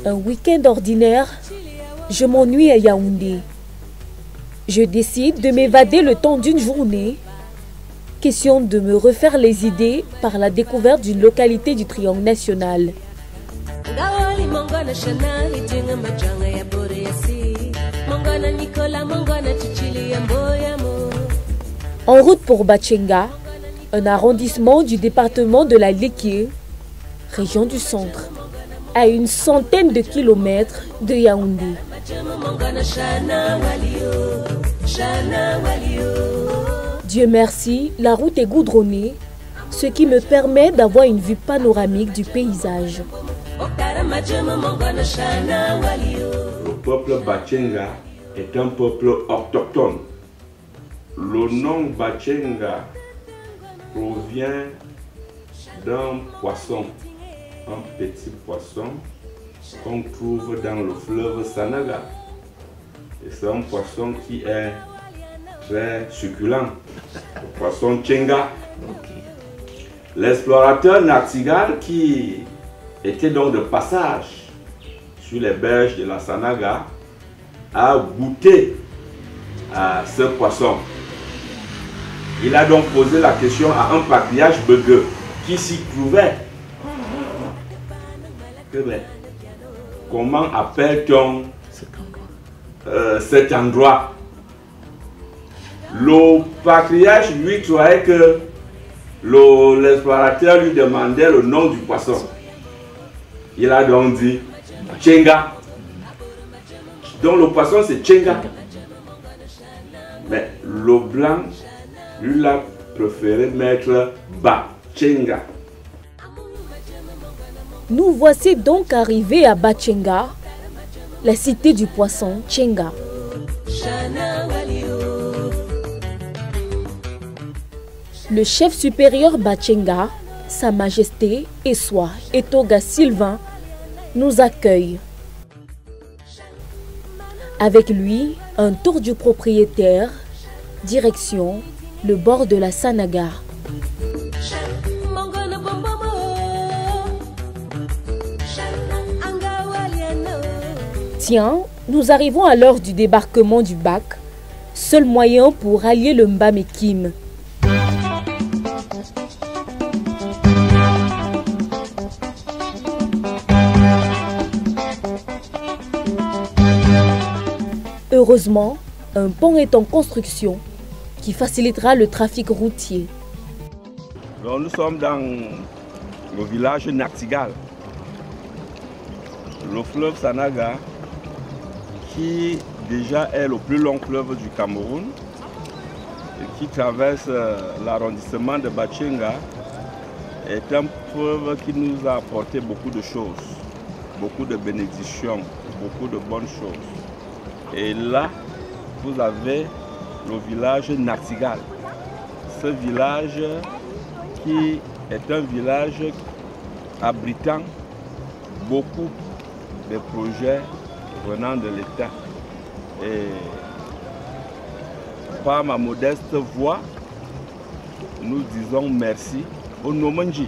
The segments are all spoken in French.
Un week-end ordinaire, je m'ennuie à Yaoundé. Je décide de m'évader le temps d'une journée. Question de me refaire les idées par la découverte d'une localité du triangle national. En route pour Bachenga, un arrondissement du département de la Léquié, région du centre, à une centaine de kilomètres de Yaoundé. Dieu merci, la route est goudronnée, ce qui me permet d'avoir une vue panoramique du paysage. Le peuple Bachenga est un peuple autochtone. Le nom Bachenga provient d'un poisson, un petit poisson qu'on trouve dans le fleuve Sanaga. Et c'est un poisson qui est très succulent, le poisson Tchenga. L'explorateur Nartigal, qui était donc de passage sur les berges de la Sanaga, a goûté à ce poisson. Il a donc posé la question à un patriarche Begueux qui s'y trouvait. Comment appelle-t-on cet endroit? Le patriarche lui croyait que l'explorateur lui demandait le nom du poisson. Il a donc dit Tchenga. Donc le poisson c'est Tchenga. Mais le blanc lui a préféré mettre Bachenga. Nous voici donc arrivés à Bachenga, la cité du poisson Tchenga. Le chef supérieur Bachenga, Sa Majesté Eswa Etoga Sylvain, nous accueille. Avec lui, un tour du propriétaire, direction le bord de la Sanaga. Tiens, nous arrivons à l'heure du débarquement du bac, seul moyen pour rallier le Mbamekim. Heureusement, un pont est en construction qui facilitera le trafic routier. Alors, nous sommes dans le village Nartigal. Le fleuve Sanaga, qui déjà est le plus long fleuve du Cameroun et qui traverse l'arrondissement de Bachenga, est un fleuve qui nous a apporté beaucoup de choses, beaucoup de bénédictions, beaucoup de bonnes choses. Et là, vous avez le village Nartigal. Ce village qui est un village abritant beaucoup de projets venant de l'État. Et par ma modeste voix, nous disons merci au Nomanji.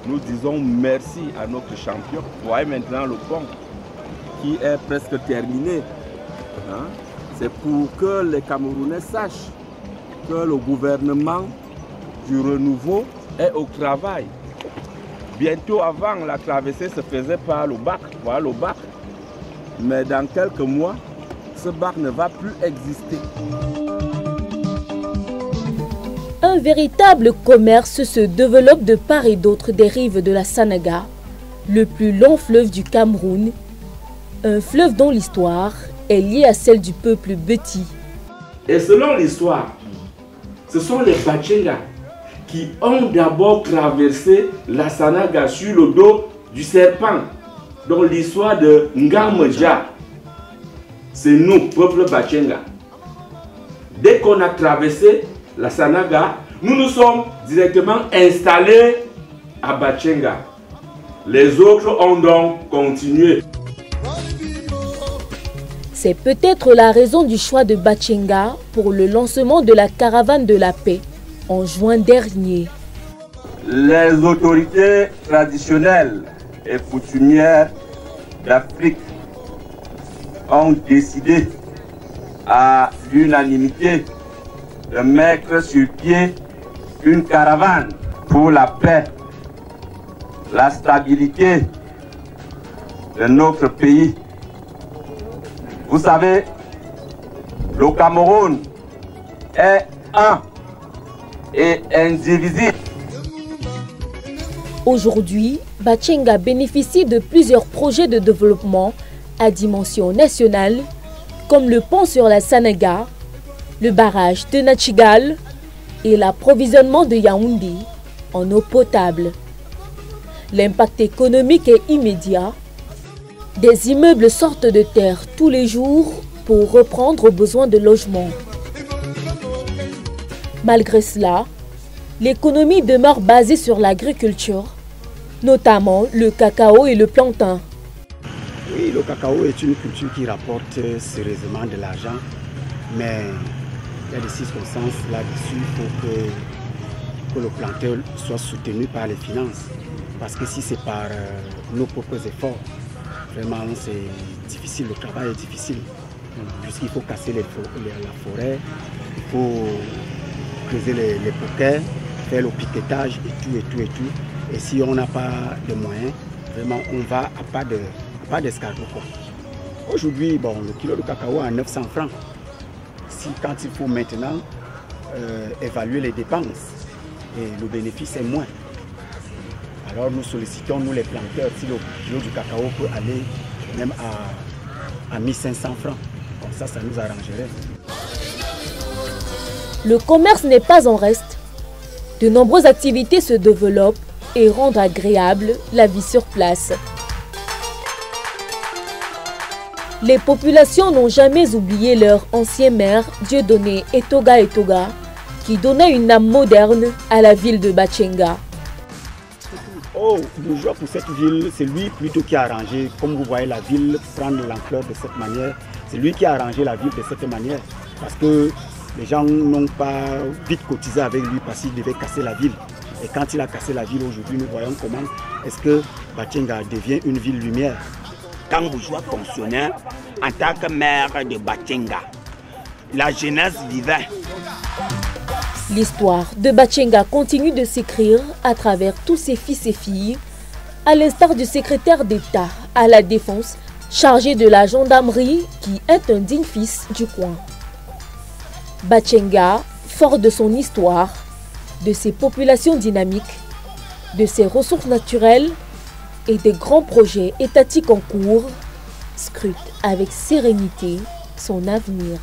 Nous disons merci à notre champion. Vous voyez maintenant le pont qui est presque terminé. Hein? C'est pour que les Camerounais sachent que le gouvernement du renouveau est au travail. Bientôt avant, la traversée se faisait par le bac. Voilà le bac. Mais dans quelques mois, ce bac ne va plus exister. Un véritable commerce se développe de part et d'autre des rives de la Sanaga, le plus long fleuve du Cameroun, un fleuve dont l'histoire est liée à celle du peuple Beti. Et selon l'histoire, ce sont les Bachenga qui ont d'abord traversé la Sanaga sur le dos du serpent. Donc l'histoire de Ngamedja, c'est nous, peuple Bachenga. Dès qu'on a traversé la Sanaga, nous nous sommes directement installés à Bachenga. Les autres ont donc continué. C'est peut-être la raison du choix de Bachenga pour le lancement de la caravane de la paix en juin dernier. Les autorités traditionnelles et coutumières d'Afrique ont décidé à l'unanimité de mettre sur pied une caravane pour la paix, la stabilité de notre pays. Vous savez, le Cameroun est un et indivisible. Aujourd'hui, Bachenga bénéficie de plusieurs projets de développement à dimension nationale, comme le pont sur la Sanaga, le barrage de Nachigal et l'approvisionnement de Yaoundé en eau potable. L'impact économique est immédiat. Des immeubles sortent de terre tous les jours pour reprendre aux besoins de logement. Malgré cela, l'économie demeure basée sur l'agriculture, notamment le cacao et le plantain. Oui, le cacao est une culture qui rapporte sérieusement de l'argent, mais il y a des circonstances là-dessus pour que le planteur soit soutenu par les finances. Parce que si c'est par nos propres efforts, vraiment c'est difficile, le travail est difficile. Puisqu'il faut casser la forêt, il faut creuser les poquets, faire le piquetage et tout. Et si on n'a pas de moyens, vraiment on va à pas d'escargot. Aujourd'hui, bon, le kilo de cacao à 900 francs. Quand il faut maintenant évaluer les dépenses, et le bénéfice est moins. Alors nous sollicitons, nous les planteurs, si le kilo du cacao peut aller même à 1500 francs. Comme ça nous arrangerait. Le commerce n'est pas en reste. De nombreuses activités se développent et rendent agréable la vie sur place. Les populations n'ont jamais oublié leur ancien maire, Dieudonné Etoga, qui donnait une âme moderne à la ville de Bachenga. Oh, bourgeois pour cette ville, c'est lui plutôt qui a arrangé, comme vous voyez la ville prendre l'ampleur de cette manière, c'est lui qui a arrangé la ville de cette manière. Parce que les gens n'ont pas vite cotisé avec lui parce qu'il devait casser la ville. Et quand il a cassé la ville aujourd'hui, nous voyons comment est-ce que Bachenga devient une ville lumière. Quand bourgeois fonctionnaire, en tant que maire de Bachenga, la jeunesse vivait. L'histoire de Bachenga continue de s'écrire à travers tous ses fils et filles, à l'instar du secrétaire d'État à la Défense, chargé de la gendarmerie, qui est un digne fils du coin. Bachenga, fort de son histoire, de ses populations dynamiques, de ses ressources naturelles et des grands projets étatiques en cours, scrute avec sérénité son avenir.